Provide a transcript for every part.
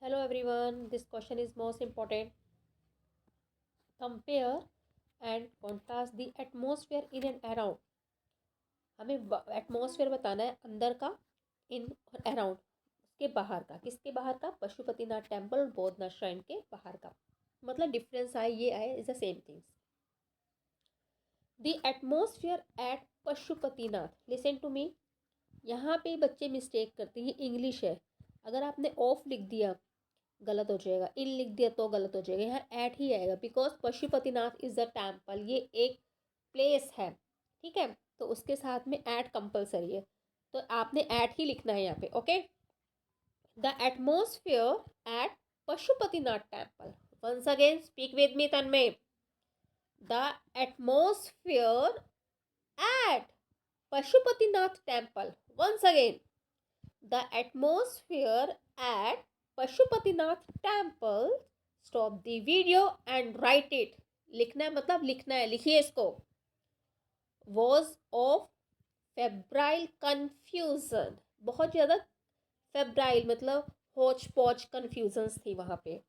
Hello everyone, this question is most important. Compare and contrast the atmosphere in and around. हमें atmosphere बताना है अंदर का, इन और अराउंड, उसके बाहर का. किसके बाहर का? पशुपतिनाथ टेम्पल और बौद्धनाथ श्राइन के बाहर का. मतलब डिफरेंस आए, ये आए, is the same things. The atmosphere at Pashupatinath. Listen to me. यहाँ पे बच्चे मिस्टेक करते हैं. ये इंग्लिश है. अगर आपने ऑफ लिख दिया गलत हो जाएगा, इन लिख दिया तो गलत हो जाएगा. यहाँ एट ही आएगा because Pashupatinath is the temple. ये एक प्लेस है, ठीक है, तो उसके साथ में एट कंपलसरी है, तो आपने एट ही लिखना है यहाँ पे. Okay. The atmosphere at Pashupatinath temple. Once again speak with me Tanmay. The atmosphere at Pashupatinath temple. Once again. The atmosphere at Pashupatinath temple. Stop the video and write it. लिखना है, मतलब लिखना है, लिखिए इसको. Was of febrile confusion. बहुत ज़्यादा फेब्राइल मतलब होच पोच कन्फ्यूजन्स थी वहाँ पे.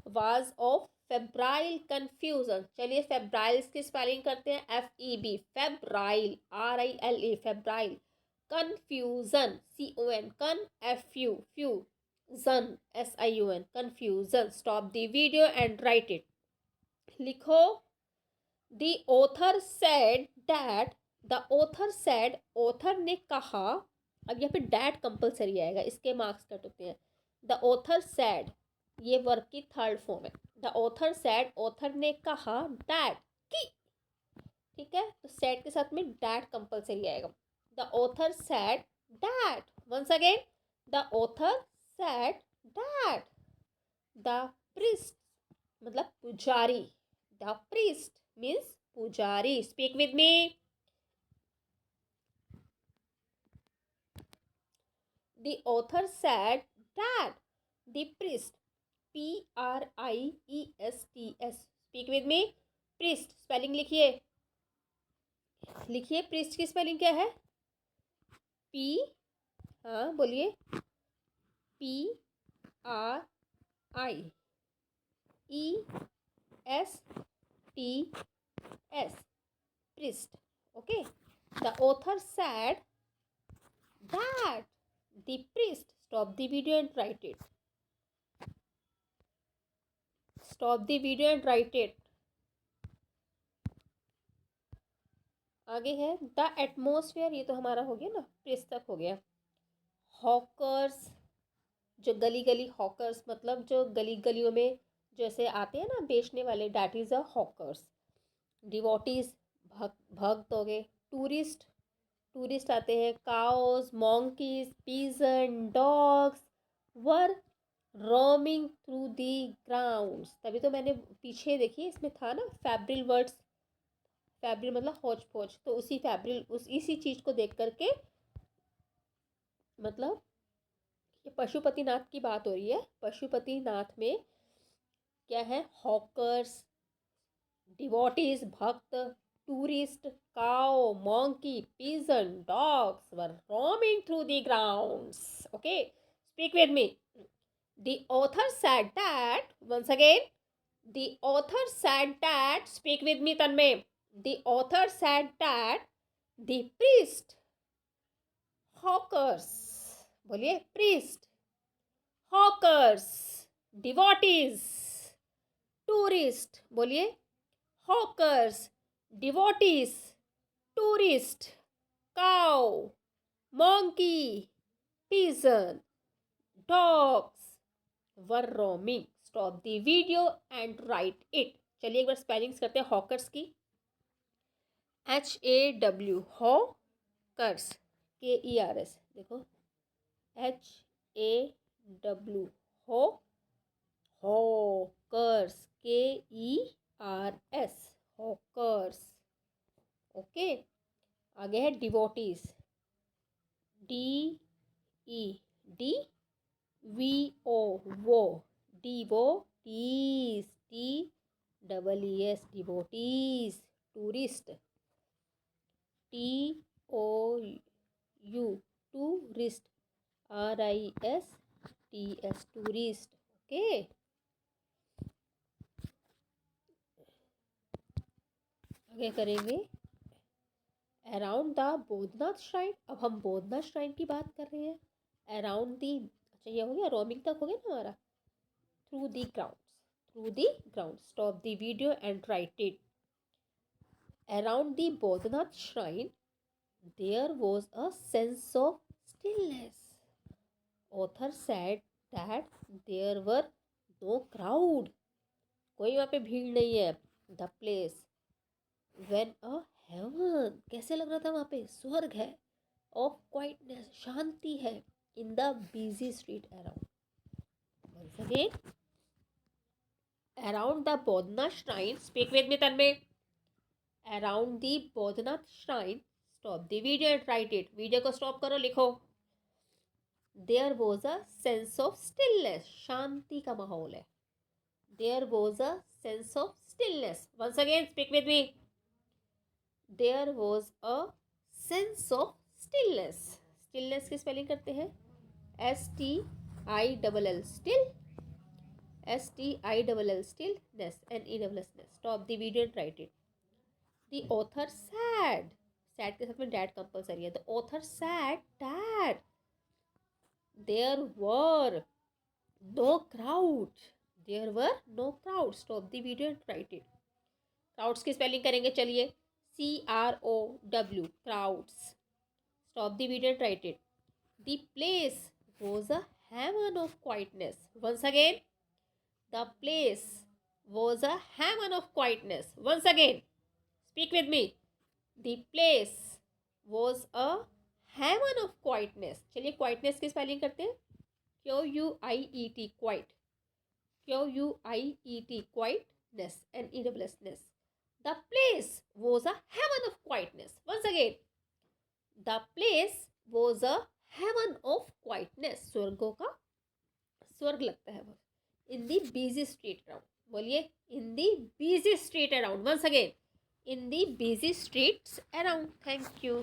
Was of febrile confusion. चलिए फेब्राइल्स की स्पेलिंग करते हैं. FEB febrile, RILE febrile. Confusion CON con FU fu sion SIUN confusion. Stop the video and write it. लिखो. The author said that. The author said, author ने कहा. अब यहाँ पे डैट कंपलसरी आएगा, इसके मार्क्स कट होते हैं. द ऑथर सेड, ये वर्ब की थर्ड फॉर्म है. द ऑथर सेड, ऑथर ने कहा. दैट की, ठीक है, तो सेड के साथ में डैट कंपलसरी आएगा. The author said that. Once again. The author said that the priest, मतलब पुजारी. द प्रीस्ट मीन्स पुजारी. Speak with me. The author said that the priest, PRIESTS. Speak with me. Priest spelling लिखिए. लिखिए priest की spelling क्या है? P, हाँ बोलिए. PRIESTS. Priest. Okay. The author said that the priest. Stop the video and write it. Stop the video and write it. आगे है the atmosphere. ये तो हमारा हो गया ना, प्रिस्ट तक हो गया. हॉकर्स, जो गली गली हॉकर्स, मतलब जो गली गलियों में जैसे आते हैं ना बेचने वाले, that is a hawkers. Devotees, भक्त हो गए. टूरिस्ट, टूरिस्ट आते हैं. Cows, monkeys, pigeon, dogs were roaming through the grounds. तभी तो मैंने पीछे देखिए इसमें था ना फैब्रिल वर्ड्स. फैब्रिल मतलब हौच पौच, तो उसी फैब्रिल, उस इसी चीज़ को देख करके, मतलब ये पशुपतिनाथ की बात हो रही है. पशुपतिनाथ में क्या है? हॉकर्स, डिवोटीज भक्त, tourist, cow, monkey, pigeon, dogs were roaming through the grounds. Okay, speak with me. The author said that. Once again. The author said that. Speak with me Tanmay. The author said that the priest, hawkers, बोलिए priest, hawkers, devotees, tourist, बोलिए hawkers, devotees, tourist, cow, monkey, pigeon, dogs were roaming. Stop the video and write it. चलिए एक बार spellings करते हैं hawkers की. HAW hawkers. KERS. देखो HAW हो, हॉकर्स. KERS hawkers. ओके. आगे है डिवोटीज. DEVO वो, devotees. TEES devotees. Tourist. TOU tourist. RISTS tourist. Okay, आगे करेंगे अराउंड द बोधनाथ श्राइन। अब हम बोधनाथ श्राइन की बात कर रहे हैं। अराउंड दी, अच्छा ये हो गया, रोमिंग तक हो गया ना हमारा। Through the grounds, through the ground, stop the video and write it. Around the Boudhanath shrine there was a sense of stillness. Author said that there were no crowd, कोई वहाँ पे भीड़ नहीं है। The place when a heaven, कैसे लग रहा था वहाँ पे, स्वर्ग है। ऑफ क्वाइटनेस, शांति है। In the busy street around, once again around the Bodhnath shrine, speak with me Tanmay, around the Bodhnath shrine, stop the video and write it, video को स्टॉप करो, लिखो। There was a sense of stillness, शांति का माहौल है। There was a sense of stillness, once again speak with me, there was a sense of stillness। stillness की spelling करते हैं STILL, still, STILL, stillness, NESS। stop the video and write it। The author said, sad के साथ में dad compulsory है। The author said that there were no crowd, there were no crowd, stop the video and write it। crowds की spelling करेंगे, चलिए, CROW, crowds, stop the video and write it। The place was a haven of quietness, once again, the place was a haven of quietness, once again, speak with me, the place was a haven of quietness। चलिए quietness की spelling करते हैं, QUIET, quiet, QUIET, quietness, NESS। The place was a heaven of quietness, once again, the place was a heaven of quietness, स्वर्गों का स्वर्ग लगता है वो। In the busy street around, बोलिए, in the busy street around, once again, in the busy streets around। Thank you।